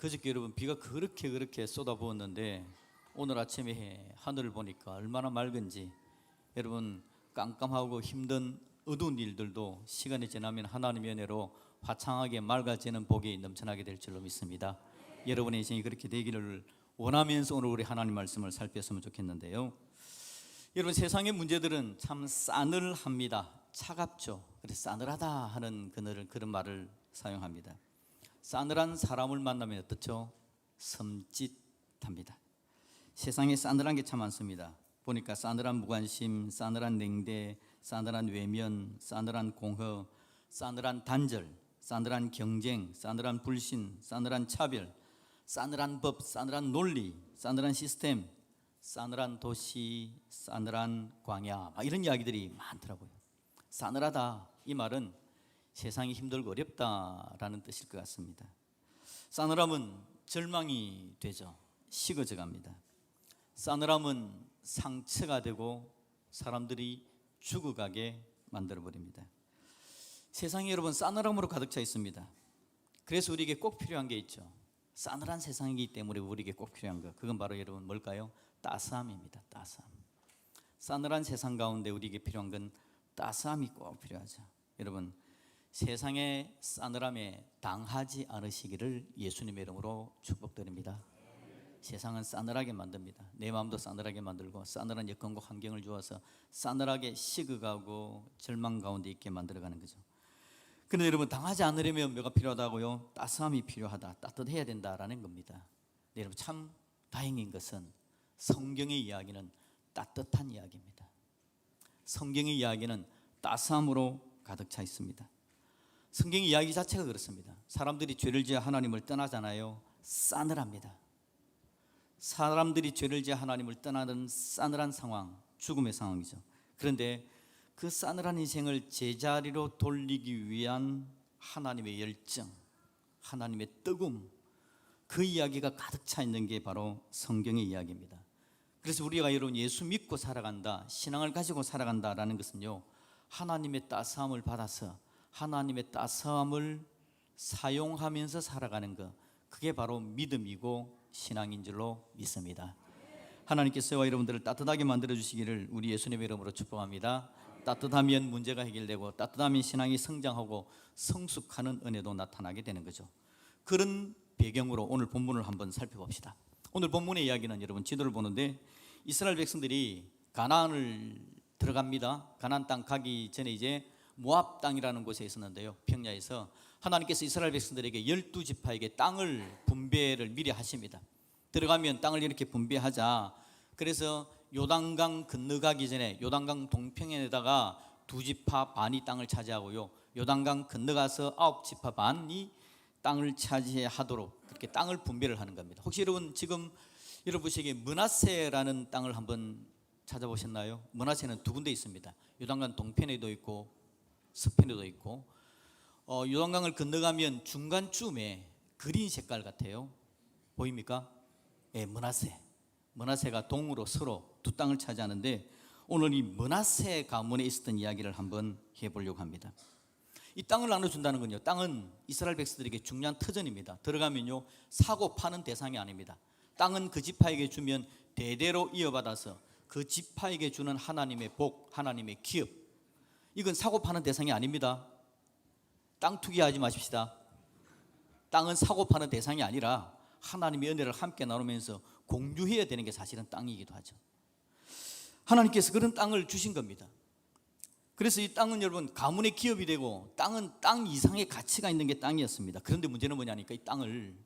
그저께 여러분 비가 그렇게 쏟아부었는데 오늘 아침에 하늘을 보니까 얼마나 맑은지, 여러분 깜깜하고 힘든 어두운 일들도 시간이 지나면 하나님의 은혜로 화창하게 맑아지는 복이 넘쳐나게 될 줄로 믿습니다. 여러분의 인생이 그렇게 되기를 원하면서 오늘 우리 하나님 말씀을 살폈으면 좋겠는데요. 여러분, 세상의 문제들은 참 싸늘합니다. 차갑죠. 그래서 싸늘하다 하는 그런 말을 사용합니다. 싸늘한 사람을 만나면 어떻죠? 섬찟합니다. 세상에 싸늘한 게 참 많습니다. 보니까 싸늘한 무관심, 싸늘한 냉대, 싸늘한 외면, 싸늘한 공허, 싸늘한 단절, 싸늘한 경쟁, 싸늘한 불신, 싸늘한 차별, 싸늘한 법, 싸늘한 논리, 싸늘한 시스템, 싸늘한 도시, 싸늘한 광야, 이런 이야기들이 많더라고요. 싸늘하다, 이 말은 세상이 힘들고 어렵다라는 뜻일 것 같습니다. 싸늘함은 절망이 되죠. 식어져 갑니다. 싸늘함은 상처가 되고 사람들이 죽어가게 만들어버립니다. 세상이 여러분 싸늘함으로 가득 차 있습니다. 그래서 우리에게 꼭 필요한 게 있죠. 싸늘한 세상이기 때문에 우리에게 꼭 필요한 것, 그건 바로 여러분 뭘까요? 따스함입니다. 따스함. 싸늘한 세상 가운데 우리에게 필요한 건 따스함이 꼭 필요하죠. 여러분, 세상의 싸늘함에 당하지 않으시기를 예수님의 이름으로 축복드립니다. 세상은 싸늘하게 만듭니다. 내 마음도 싸늘하게 만들고 싸늘한 여건과 환경을 주어서 싸늘하게 식어가고 절망 가운데 있게 만들어가는 거죠. 그런데 여러분, 당하지 않으려면 뭐가 필요하다고요? 따스함이 필요하다, 따뜻해야 된다라는 겁니다. 네, 여러분, 참 다행인 것은 성경의 이야기는 따뜻한 이야기입니다. 성경의 이야기는 따스함으로 가득 차 있습니다. 성경의 이야기 자체가 그렇습니다. 사람들이 죄를 지어 하나님을 떠나잖아요. 싸늘합니다. 사람들이 죄를 지어 하나님을 떠나는 싸늘한 상황, 죽음의 상황이죠. 그런데 그 싸늘한 인생을 제자리로 돌리기 위한 하나님의 열정, 하나님의 뜨거움, 그 이야기가 가득 차 있는 게 바로 성경의 이야기입니다. 그래서 우리가 여러분 예수 믿고 살아간다, 신앙을 가지고 살아간다라는 것은요, 하나님의 따스함을 받아서 하나님의 따스함을 사용하면서 살아가는 것, 그게 바로 믿음이고 신앙인 줄로 믿습니다. 하나님께서 저와 여러분들을 따뜻하게 만들어주시기를 우리 예수님의 이름으로 축복합니다. 따뜻하면 문제가 해결되고 따뜻하면 신앙이 성장하고 성숙하는 은혜도 나타나게 되는 거죠. 그런 배경으로 오늘 본문을 한번 살펴봅시다. 오늘 본문의 이야기는 여러분 지도를 보는데 이스라엘 백성들이 가나안을 들어갑니다. 가나안 땅 가기 전에 이제 모압 땅이라는 곳에 있었는데요, 평야에서 하나님께서 이스라엘 백성들에게 12지파에게 땅을 분배를 미리 하십니다. 들어가면 땅을 이렇게 분배하자. 그래서 요단강 건너가기 전에 요단강 동평에다가 2지파 반이 땅을 차지하고요, 요단강 건너가서 9지파 반이 땅을 차지하도록 그렇게 땅을 분배를 하는 겁니다. 혹시 여러분 지금 여러분 보시기에 므낫세라는 땅을 한번 찾아보셨나요? 므낫세는 두 군데 있습니다. 요단강 동편에도 있고 서편에도 있고, 요단강을 건너가면 중간쯤에 그린 색깔 같아요. 보입니까? 예, 므낫세가 동으로 서로 두 땅을 차지하는데 오늘 이 므낫세 가문에 있었던 이야기를 한번 해보려고 합니다. 이 땅을 나눠준다는 건요, 땅은 이스라엘 백성들에게 중요한 터전입니다. 들어가면요 사고 파는 대상이 아닙니다. 땅은 그 지파에게 주면 대대로 이어받아서 그 지파에게 주는 하나님의 복, 하나님의 기업, 이건 사고 파는 대상이 아닙니다. 땅 투기하지 마십시다. 땅은 사고 파는 대상이 아니라 하나님의 은혜를 함께 나누면서 공유해야 되는 게 사실은 땅이기도 하죠. 하나님께서 그런 땅을 주신 겁니다. 그래서 이 땅은 여러분 가문의 기업이 되고 땅은 땅 이상의 가치가 있는 게 땅이었습니다. 그런데 문제는 뭐냐니까 이 땅을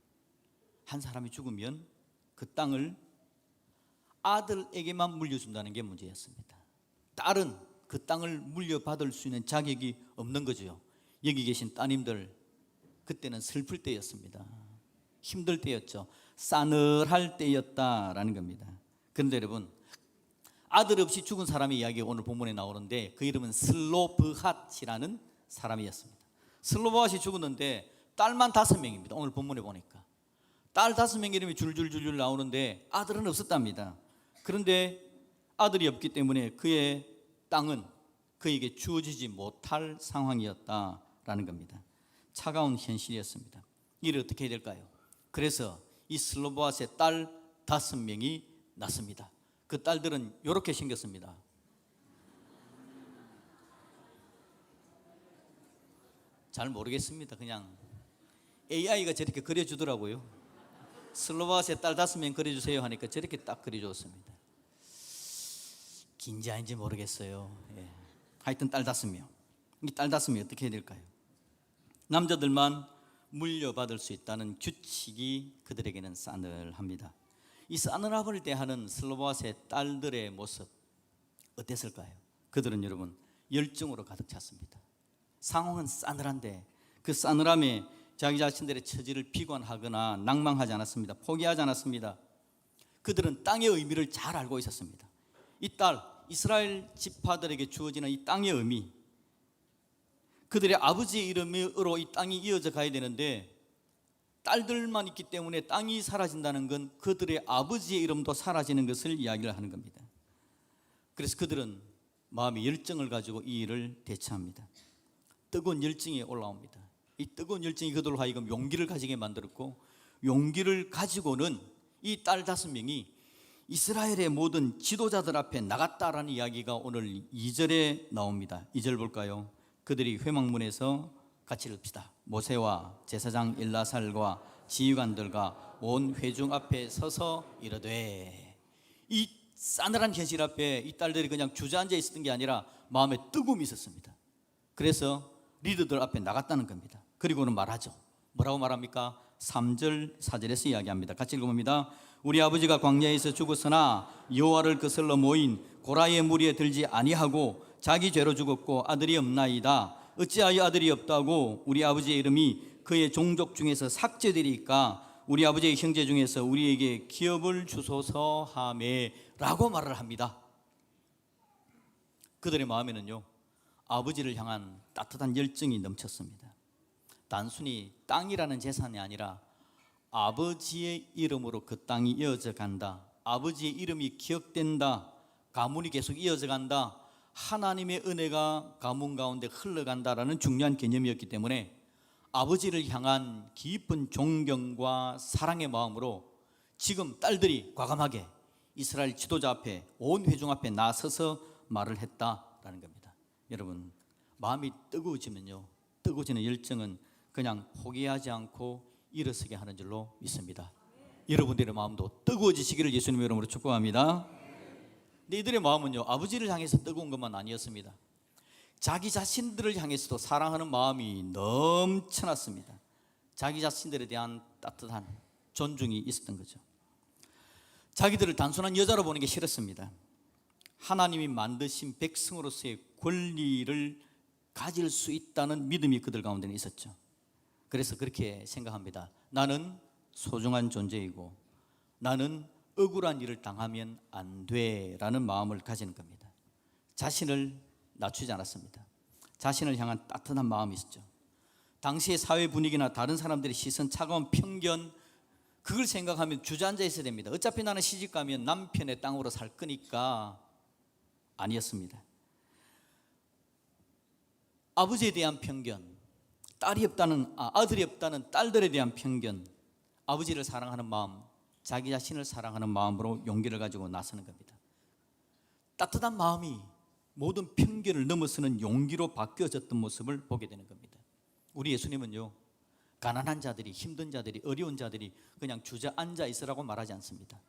한 사람이 죽으면 그 땅을 아들에게만 물려준다는 게 문제였습니다. 딸은 그 땅을 물려받을 수 있는 자격이 없는 거죠. 여기 계신 따님들, 그때는 슬플 때였습니다. 힘들 때였죠. 싸늘할 때였다라는 겁니다. 그런데 여러분, 아들 없이 죽은 사람의 이야기가 오늘 본문에 나오는데 그 이름은 슬로브핫이라는 사람이었습니다. 슬로브핫이 죽었는데 딸만 5명입니다. 오늘 본문에 보니까 딸 5명 이름이 줄줄줄 나오는데 아들은 없었답니다. 그런데 아들이 없기 때문에 그의 땅은 그에게 주어지지 못할 상황이었다라는 겁니다. 차가운 현실이었습니다. 이를 어떻게 해야 될까요? 그래서 이 슬로보아스의 딸 5명이 낳습니다. 그 딸들은 이렇게 생겼습니다. 잘 모르겠습니다. 그냥 AI가 저렇게 그려주더라고요. 슬로바스의 딸 5명 그려주세요 하니까 저렇게 딱 그려줬습니다. 긴지 아닌지 모르겠어요. 예. 하여튼 딸 5명. 이 딸 5명이 어떻게 해야 될까요? 남자들만 물려받을 수 있다는 규칙이 그들에게는 싸늘합니다. 이 싸늘함을 대하는 슬로바스의 딸들의 모습 어땠을까요? 그들은 여러분 열정으로 가득 찼습니다. 상황은 싸늘한데 그 싸늘함에 자기 자신들의 처지를 비관하거나 낭망하지 않았습니다. 포기하지 않았습니다. 그들은 땅의 의미를 잘 알고 있었습니다. 이 딸 이스라엘 지파들에게 주어지는 이 땅의 의미, 그들의 아버지의 이름으로 이 땅이 이어져 가야 되는데 딸들만 있기 때문에 땅이 사라진다는 건 그들의 아버지의 이름도 사라지는 것을 이야기를 하는 겁니다. 그래서 그들은 마음의 열정을 가지고 이 일을 대처합니다. 뜨거운 열정이 올라옵니다. 이 뜨거운 열정이 그들로 하여금 용기를 가지게 만들었고, 용기를 가지고는 이 딸 5명이 이스라엘의 모든 지도자들 앞에 나갔다라는 이야기가 오늘 2절에 나옵니다. 2절 볼까요? 그들이 회막문에서 같이 읽읍시다. 모세와 제사장 엘라살과 지휘관들과 온 회중 앞에 서서 이르되, 이 싸늘한 현실 앞에 이 딸들이 그냥 주저앉아 있었던 게 아니라 마음에 뜨거움이 있었습니다. 그래서 리더들 앞에 나갔다는 겁니다. 그리고는 말하죠. 뭐라고 말합니까? 3절 4절에서 이야기합니다. 같이 읽어봅니다. 우리 아버지가 광야에서 죽었으나 여호와를 거슬러 모인 고라의 무리에 들지 아니하고 자기 죄로 죽었고 아들이 없나이다. 어찌하여 아들이 없다고 우리 아버지의 이름이 그의 종족 중에서 삭제되리까? 우리 아버지의 형제 중에서 우리에게 기업을 주소서 하매 라고 말을 합니다. 그들의 마음에는요, 아버지를 향한 따뜻한 열정이 넘쳤습니다. 단순히 땅이라는 재산이 아니라 아버지의 이름으로 그 땅이 이어져 간다, 아버지의 이름이 기억된다, 가문이 계속 이어져 간다, 하나님의 은혜가 가문 가운데 흘러간다라는 중요한 개념이었기 때문에 아버지를 향한 깊은 존경과 사랑의 마음으로 지금 딸들이 과감하게 이스라엘 지도자 앞에, 온 회중 앞에 나서서 말을 했다라는 겁니다. 여러분, 마음이 뜨거워지면요, 뜨거워지는 열정은 그냥 포기하지 않고 일어서게 하는 줄로 믿습니다. 여러분들의 마음도 뜨거워지시기를 예수님의 이름으로 축복합니다. 근데 이들의 마음은요, 아버지를 향해서 뜨거운 것만 아니었습니다. 자기 자신들을 향해서도 사랑하는 마음이 넘쳐났습니다. 자기 자신들에 대한 따뜻한 존중이 있었던 거죠. 자기들을 단순한 여자로 보는 게 싫었습니다. 하나님이 만드신 백성으로서의 권리를 가질 수 있다는 믿음이 그들 가운데는 있었죠. 그래서 그렇게 생각합니다. 나는 소중한 존재이고 나는 억울한 일을 당하면 안 돼라는 마음을 가지는 겁니다. 자신을 낮추지 않았습니다. 자신을 향한 따뜻한 마음이 있었죠. 당시의 사회 분위기나 다른 사람들의 시선, 차가운 편견, 그걸 생각하면 주저앉아 있어야 됩니다. 어차피 나는 시집 가면 남편의 땅으로 살 거니까. 아니었습니다. 아버지에 대한 편견, 아들이 없다는 딸들에 대한 편견, 아버지를 사랑하는 마음, 자기 자신을 사랑하는 마음으로 용기를 가지고 나서는 겁니다. 따뜻한 마음이 모든 편견을 넘어서는 용기로 바뀌어졌던 모습을 보게 되는 겁니다. 우리 예수님은요, 가난한 자들이, 힘든 자들이, 어려운 자들이 그냥 주저앉아 있으라고 말하지 않습니다.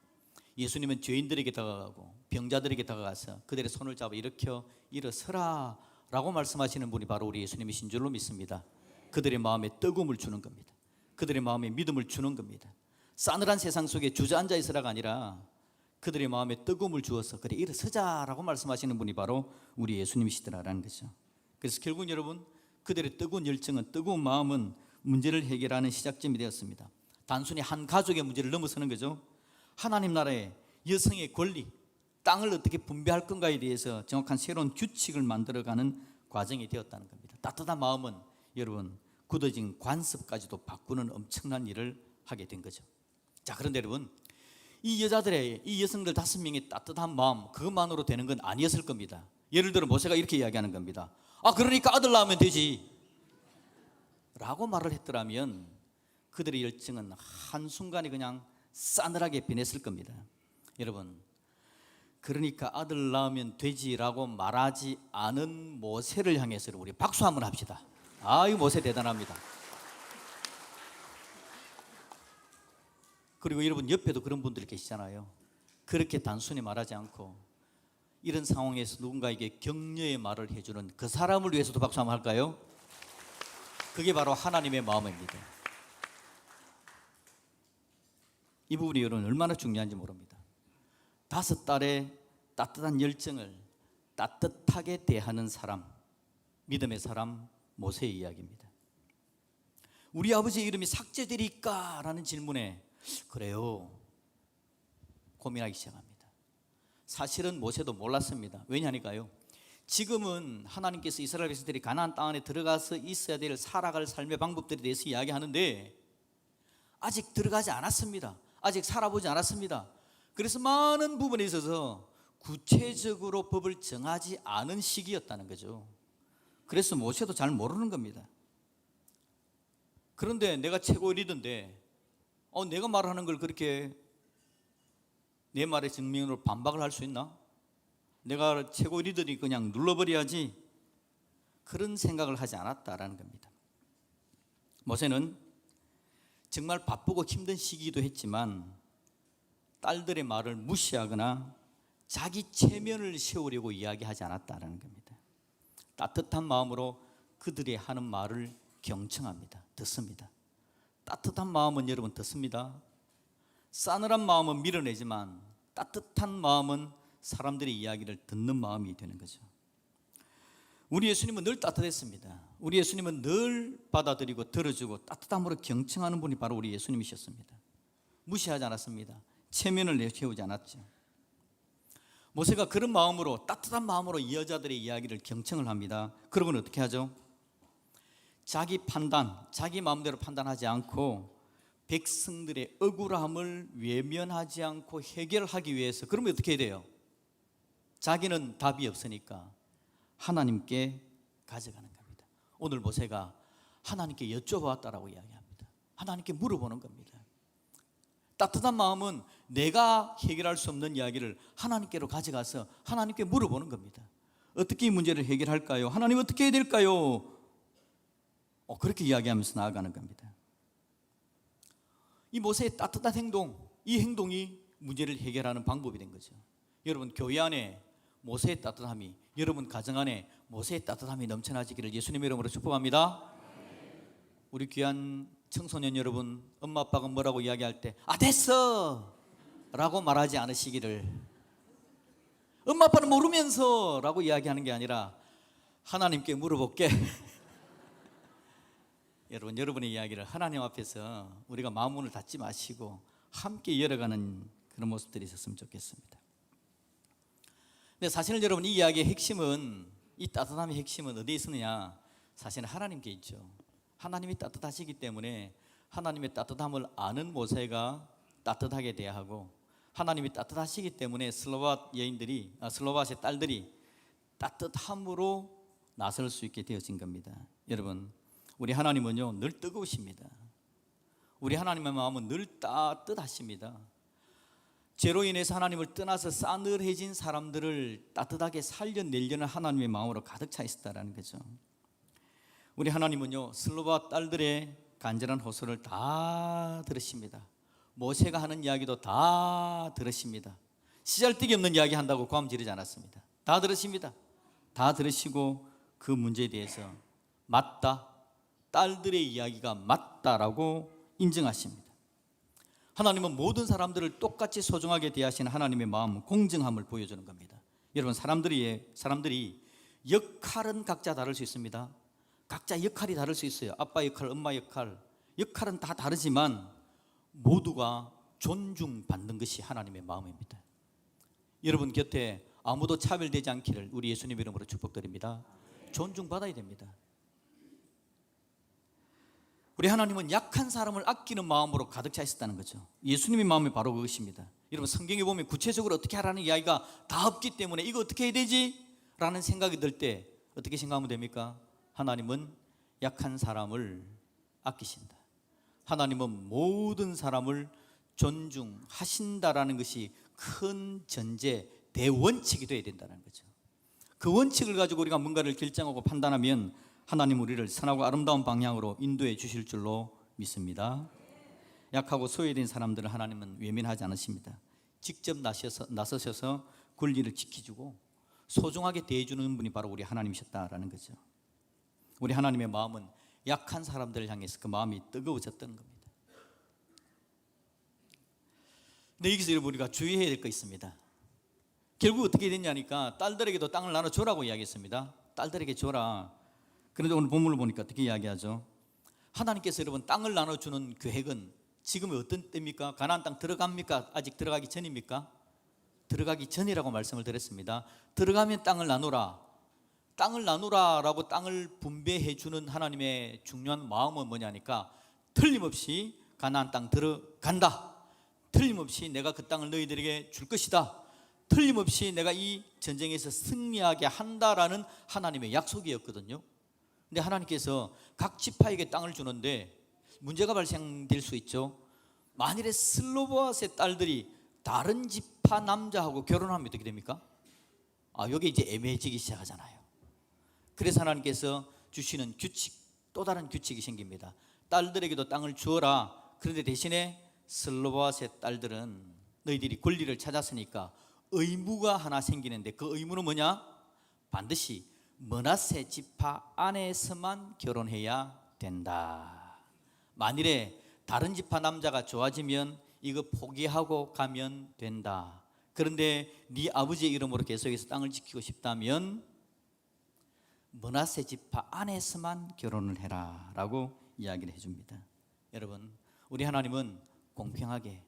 예수님은 죄인들에게 다가가고 병자들에게 다가가서 그들의 손을 잡아 일어서라 라고 말씀하시는 분이 바로 우리 예수님이신 줄로 믿습니다. 그들의 마음에 뜨거움을 주는 겁니다. 그들의 마음에 믿음을 주는 겁니다. 싸늘한 세상 속에 주저앉아 있으라가 아니라 그들의 마음에 뜨거움을 주어서 그래 일어서자라고 말씀하시는 분이 바로 우리 예수님이시더라라는 거죠. 그래서 결국 여러분, 그들의 뜨거운 열정은, 뜨거운 마음은 문제를 해결하는 시작점이 되었습니다. 단순히 한 가족의 문제를 넘어서는 거죠. 하나님 나라의 여성의 권리, 땅을 어떻게 분배할 건가에 대해서 정확한 새로운 규칙을 만들어가는 과정이 되었다는 겁니다. 따뜻한 마음은 여러분, 굳어진 관습까지도 바꾸는 엄청난 일을 하게 된 거죠. 자, 그런데 여러분, 이 여자들의, 이 여성들 5명의 따뜻한 마음, 그것만으로 되는 건 아니었을 겁니다. 예를 들어 모세가 이렇게 이야기하는 겁니다. 그러니까 아들 낳으면 되지 라고 말을 했더라면 그들의 열정은 한순간에 그냥 싸늘하게 변했을 겁니다. 여러분, 그러니까 아들 낳으면 되지라고 말하지 않은 모세를 향해서 우리 박수 한번 합시다. 아유, 모세 대단합니다. 그리고 여러분 옆에도 그런 분들 계시잖아요. 그렇게 단순히 말하지 않고 이런 상황에서 누군가에게 격려의 말을 해주는 그 사람을 위해서도 박수 한번 할까요? 그게 바로 하나님의 마음입니다. 이 부분이 여러분 얼마나 중요한지 모릅니다. 5달의 따뜻한 열정을 따뜻하게 대하는 사람, 믿음의 사람 모세의 이야기입니다. 우리 아버지의 이름이 삭제되리까? 라는 질문에 그래요, 고민하기 시작합니다. 사실은 모세도 몰랐습니다. 왜냐니까요, 지금은 하나님께서 이스라엘 백성들이 가나안 땅 안에 들어가서 있어야 될 살아갈 삶의 방법들에 대해서 이야기하는데 아직 들어가지 않았습니다. 아직 살아보지 않았습니다. 그래서 많은 부분에 있어서 구체적으로 법을 정하지 않은 시기였다는 거죠. 그래서 모세도 잘 모르는 겁니다. 그런데 내가 최고 리더인데 내가 말하는 걸 그렇게 내 말의 증명으로 반박을 할 수 있나? 내가 최고 리더니 그냥 눌러버려야지, 그런 생각을 하지 않았다라는 겁니다. 모세는 정말 바쁘고 힘든 시기이기도 했지만 딸들의 말을 무시하거나 자기 체면을 세우려고 이야기하지 않았다라는 겁니다. 따뜻한 마음으로 그들이 하는 말을 경청합니다. 듣습니다. 따뜻한 마음은 여러분 듣습니다. 싸늘한 마음은 밀어내지만 따뜻한 마음은 사람들의 이야기를 듣는 마음이 되는 거죠. 우리 예수님은 늘 따뜻했습니다. 우리 예수님은 늘 받아들이고 들어주고 따뜻함으로 경청하는 분이 바로 우리 예수님이셨습니다. 무시하지 않았습니다. 체면을 내세우지 않았죠. 모세가 그런 마음으로, 따뜻한 마음으로 이 여자들의 이야기를 경청을 합니다. 그러고는 어떻게 하죠? 자기 판단, 자기 마음대로 판단하지 않고 백성들의 억울함을 외면하지 않고 해결하기 위해서, 그러면 어떻게 해야 돼요? 자기는 답이 없으니까 하나님께 가져가는 겁니다. 오늘 모세가 하나님께 여쭤봤다라고 이야기합니다. 하나님께 물어보는 겁니다. 따뜻한 마음은 내가 해결할 수 없는 이야기를 하나님께로 가져가서 하나님께 물어보는 겁니다. 어떻게 이 문제를 해결할까요? 하나님 어떻게 해야 될까요? 그렇게 이야기하면서 나아가는 겁니다. 이 모세의 따뜻한 행동, 이 행동이 문제를 해결하는 방법이 된 거죠. 여러분, 교회 안에 모세의 따뜻함이, 여러분 가정 안에 모세의 따뜻함이 넘쳐나지기를 예수님의 이름으로 축복합니다. 우리 귀한 청소년 여러분, 엄마 아빠가 뭐라고 이야기할 때 됐어 라고 말하지 않으시기를, 엄마 아빠는 모르면서 라고 이야기하는 게 아니라 하나님께 물어볼게. 여러분, 여러분의 이야기를 하나님 앞에서 우리가 마음문을 닫지 마시고 함께 열어가는 그런 모습들이 있었으면 좋겠습니다. 근데 사실 여러분, 이 이야기의 핵심은, 이 따뜻함의 핵심은 어디에 있느냐? 사실은 하나님께 있죠. 하나님이 따뜻하시기 때문에 하나님의 따뜻함을 아는 모세가 따뜻하게 대하고, 하나님이 따뜻하시기 때문에 슬로밧의 딸들이 따뜻함으로 나설 수 있게 되어진 겁니다. 여러분, 우리 하나님은요 늘 뜨거우십니다. 우리 하나님의 마음은 늘 따뜻하십니다. 죄로 인해서 하나님을 떠나서 싸늘해진 사람들을 따뜻하게 살려내려는 하나님의 마음으로 가득 차 있었다는 거죠. 우리 하나님은요 슬로밧 딸들의 간절한 호소를 다 들으십니다. 모세가 하는 이야기도 다 들으십니다. 시잘데기 없는 이야기 한다고 고함 지르지 않았습니다. 다 들으십니다. 다 들으시고 그 문제에 대해서 맞다, 딸들의 이야기가 맞다라고 인정하십니다. 하나님은 모든 사람들을 똑같이 소중하게 대하시는 하나님의 마음, 공정함을 보여주는 겁니다. 여러분, 사람들이 역할은 각자 다를 수 있습니다. 각자 역할이 다를 수 있어요. 아빠 역할, 엄마 역할은 다 다르지만 모두가 존중받는 것이 하나님의 마음입니다. 여러분 곁에 아무도 차별되지 않기를 우리 예수님 이름으로 축복드립니다. 존중받아야 됩니다. 우리 하나님은 약한 사람을 아끼는 마음으로 가득 차 있었다는 거죠. 예수님의 마음이 바로 그것입니다. 여러분, 성경에 보면 구체적으로 어떻게 하라는 이야기가 다 없기 때문에 이거 어떻게 해야 되지? 라는 생각이 들 때 어떻게 생각하면 됩니까? 하나님은 약한 사람을 아끼신다. 하나님은 모든 사람을 존중하신다라는 것이 큰 전제, 대원칙이 되어야 된다는 거죠. 그 원칙을 가지고 우리가 뭔가를 결정하고 판단하면 하나님 우리를 선하고 아름다운 방향으로 인도해 주실 줄로 믿습니다. 약하고 소외된 사람들을 하나님은 외면하지 않으십니다. 직접 나서셔서 권리를 지켜주고 소중하게 대해주는 분이 바로 우리 하나님이셨다라는 거죠. 우리 하나님의 마음은 약한 사람들을 향해서 그 마음이 뜨거워졌던 겁니다. 근데 여기서 여러분 우리가 주의해야 될 거 있습니다. 결국 어떻게 됐냐니까 딸들에게도 땅을 나눠줘라고 이야기했습니다. 딸들에게 줘라. 그런데 오늘 본문을 보니까 어떻게 이야기하죠? 하나님께서 여러분 땅을 나눠주는 계획은 지금이 어떤 때입니까? 가나안 땅 들어갑니까? 아직 들어가기 전입니까? 들어가기 전이라고 말씀을 드렸습니다. 들어가면 땅을 나누라. 땅을 나누라라고 땅을 분배해 주는 하나님의 중요한 마음은 뭐냐니까 틀림없이 가나안 땅 들어간다. 틀림없이 내가 그 땅을 너희들에게 줄 것이다. 틀림없이 내가 이 전쟁에서 승리하게 한다라는 하나님의 약속이었거든요. 근데 하나님께서 각 지파에게 땅을 주는데 문제가 발생될 수 있죠. 만일에 슬로보앗의 딸들이 다른 지파 남자하고 결혼하면 어떻게 됩니까? 여기 이제 애매해지기 시작하잖아요. 그래서 하나님께서 주시는 규칙, 또 다른 규칙이 생깁니다. 딸들에게도 땅을 주어라. 그런데 대신에 슬로보앗의 딸들은 너희들이 권리를 찾았으니까 의무가 하나 생기는데 그 의무는 뭐냐? 반드시 므낫세 지파 안에서만 결혼해야 된다. 만일에 다른 지파 남자가 좋아지면 이거 포기하고 가면 된다. 그런데 네 아버지의 이름으로 계속해서 땅을 지키고 싶다면 므낫세 지파 안에서만 결혼을 해라 라고 이야기를 해줍니다. 여러분, 우리 하나님은 공평하게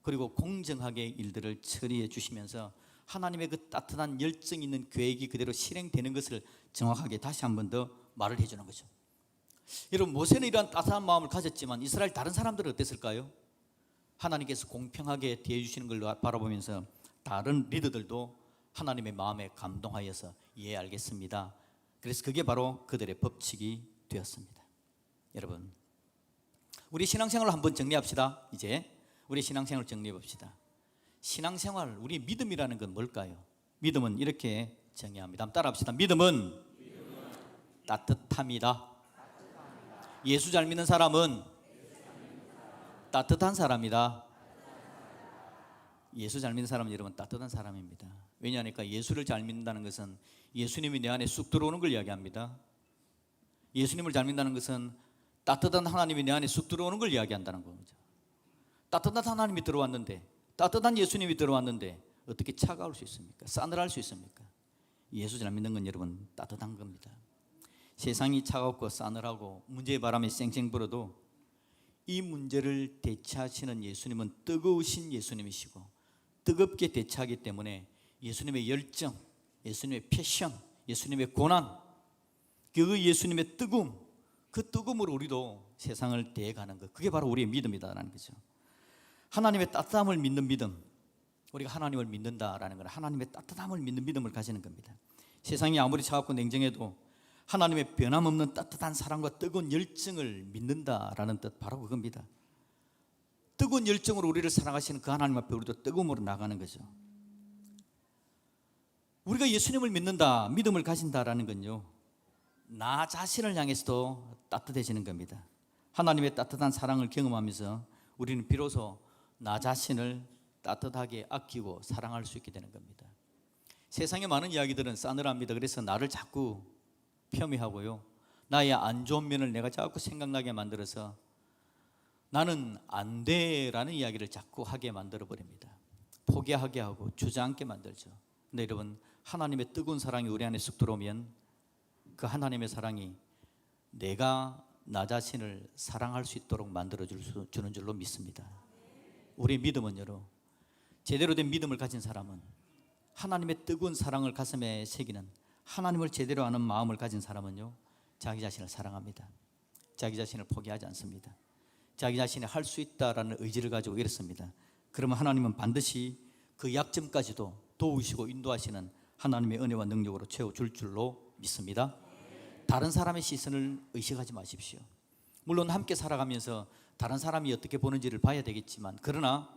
그리고 공정하게 일들을 처리해 주시면서 하나님의 그 따뜻한 열정 있는 계획이 그대로 실행되는 것을 정확하게 다시 한 번 더 말을 해주는 거죠. 여러분, 모세는 이러한 따뜻한 마음을 가졌지만 이스라엘 다른 사람들은 어땠을까요? 하나님께서 공평하게 대해주시는 걸 바라보면서 다른 리더들도 하나님의 마음에 감동하여서 예 알겠습니다. 그래서 그게 바로 그들의 법칙이 되었습니다. 여러분, 우리 신앙생활을 한번 정리합시다. 이제 우리 신앙생활을 정리해 봅시다. 신앙생활, 우리 믿음이라는 건 뭘까요? 믿음은 이렇게 정의합니다. 한번 따라합시다. 믿음은 따뜻함이다. 예수 잘 믿는 사람은 따뜻한 사람이다. 예수 잘 믿는 사람은 여러분 따뜻한 사람입니다. 왜냐하니까 예수를 잘 믿는다는 것은 예수님이 내 안에 쑥 들어오는 걸 이야기합니다. 예수님을 잘 믿는다는 것은 따뜻한 하나님이 내 안에 쑥 들어오는 걸 이야기한다는 거죠. 따뜻한 하나님이 들어왔는데, 따뜻한 예수님이 들어왔는데 어떻게 차가울 수 있습니까? 싸늘할 수 있습니까? 예수 잘 믿는 건 여러분 따뜻한 겁니다. 세상이 차갑고 싸늘하고 문제의 바람이 쌩쌩 불어도 이 문제를 대처하시는 예수님은 뜨거우신 예수님이시고 뜨겁게 대처하기 때문에 예수님의 열정, 예수님의 패션, 예수님의 고난, 그 예수님의 뜨거움, 그 뜨거움으로 우리도 세상을 대해가는 것, 그게 바로 우리의 믿음이다라는 거죠. 하나님의 따뜻함을 믿는 믿음, 우리가 하나님을 믿는다라는 건 하나님의 따뜻함을 믿는 믿음을 가지는 겁니다. 세상이 아무리 차갑고 냉정해도 하나님의 변함없는 따뜻한 사랑과 뜨거운 열정을 믿는다라는 뜻, 바로 그겁니다. 뜨거운 열정으로 우리를 사랑하시는 그 하나님 앞에 우리도 뜨거움으로 나가는 거죠. 우리가 예수님을 믿는다, 믿음을 가진다라는 건요, 나 자신을 향해서도 따뜻해지는 겁니다. 하나님의 따뜻한 사랑을 경험하면서 우리는 비로소 나 자신을 따뜻하게 아끼고 사랑할 수 있게 되는 겁니다. 세상의 많은 이야기들은 싸늘합니다. 그래서 나를 자꾸 폄훼하고요, 나의 안 좋은 면을 내가 자꾸 생각나게 만들어서 나는 안 돼라는 이야기를 자꾸 하게 만들어 버립니다. 포기하게 하고 주저앉게 만들죠. 근데 여러분, 하나님의 뜨거운 사랑이 우리 안에 쑥 들어오면 그 하나님의 사랑이 내가 나 자신을 사랑할 수 있도록 만들어 주는 줄로 믿습니다. 우리의 믿음은요, 제대로 된 믿음을 가진 사람은 하나님의 뜨거운 사랑을 가슴에 새기는, 하나님을 제대로 아는 마음을 가진 사람은요, 자기 자신을 사랑합니다. 자기 자신을 포기하지 않습니다. 자기 자신이 할 수 있다라는 의지를 가지고 이렇습니다. 그러면 하나님은 반드시 그 약점까지도 도우시고 인도하시는 하나님의 은혜와 능력으로 채워줄 줄로 믿습니다. 다른 사람의 시선을 의식하지 마십시오. 물론 함께 살아가면서 다른 사람이 어떻게 보는지를 봐야 되겠지만, 그러나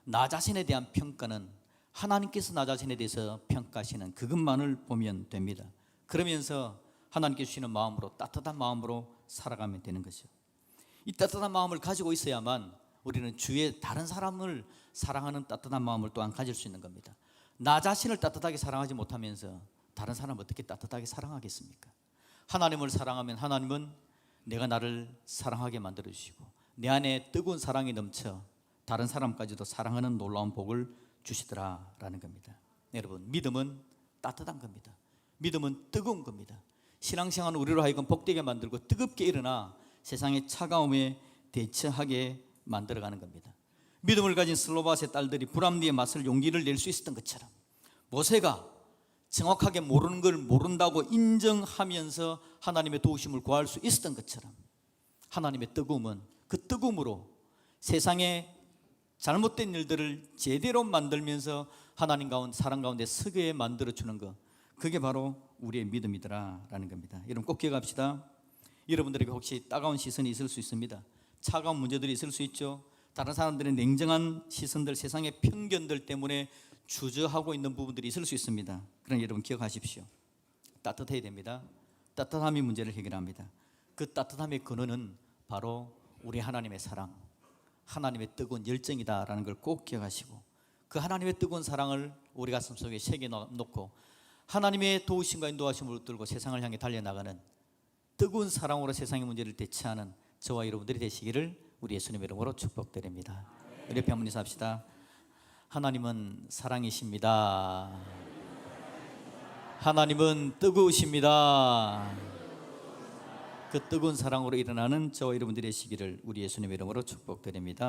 나 자신에 대한 평가는 하나님께서 나 자신에 대해서 평가하시는 그것만을 보면 됩니다. 그러면서 하나님께 주시는 마음으로, 따뜻한 마음으로 살아가면 되는 것이죠. 이 따뜻한 마음을 가지고 있어야만 우리는 주위의 다른 사람을 사랑하는 따뜻한 마음을 또한 가질 수 있는 겁니다. 나 자신을 따뜻하게 사랑하지 못하면서 다른 사람을 어떻게 따뜻하게 사랑하겠습니까? 하나님을 사랑하면 하나님은 내가 나를 사랑하게 만들어 주시고 내 안에 뜨거운 사랑이 넘쳐 다른 사람까지도 사랑하는 놀라운 복을 주시더라라는 겁니다. 여러분, 믿음은 따뜻한 겁니다. 믿음은 뜨거운 겁니다. 신앙생활은 우리로 하여금 복되게 만들고 뜨겁게 일어나 세상의 차가움에 대처하게 만들어가는 겁니다. 믿음을 가진 슬로바스의 딸들이 불합리의 맛을 용기를 낼 수 있었던 것처럼, 모세가 정확하게 모르는 걸 모른다고 인정하면서 하나님의 도우심을 구할 수 있었던 것처럼, 하나님의 뜨거움은 그 뜨거움으로 세상의 잘못된 일들을 제대로 만들면서 하나님 가운데, 사랑 가운데 서게 만들어주는 것, 그게 바로 우리의 믿음이더라라는 겁니다. 여러분 꼭 기억합시다. 여러분들에게 혹시 따가운 시선이 있을 수 있습니다. 차가운 문제들이 있을 수 있죠. 다른 사람들의 냉정한 시선들, 세상의 편견들 때문에 주저하고 있는 부분들이 있을 수 있습니다. 그러나 여러분 기억하십시오. 따뜻해야 됩니다. 따뜻함이 문제를 해결합니다. 그 따뜻함의 근원은 바로 우리 하나님의 사랑, 하나님의 뜨거운 열정이다라는 걸 꼭 기억하시고, 그 하나님의 뜨거운 사랑을 우리 가슴 속에 새겨놓고 하나님의 도우심과 인도하심을 붙들고 세상을 향해 달려나가는 뜨거운 사랑으로 세상의 문제를 대처하는 저와 여러분들이 되시기를 우리 예수님의 이름으로 축복드립니다. 우리 옆에 한번 인사합시다. 하나님은 사랑이십니다. 하나님은 뜨거우십니다. 그 뜨거운 사랑으로 일어나는 저와 여러분들이 되시기를 우리 예수님의 이름으로 축복드립니다.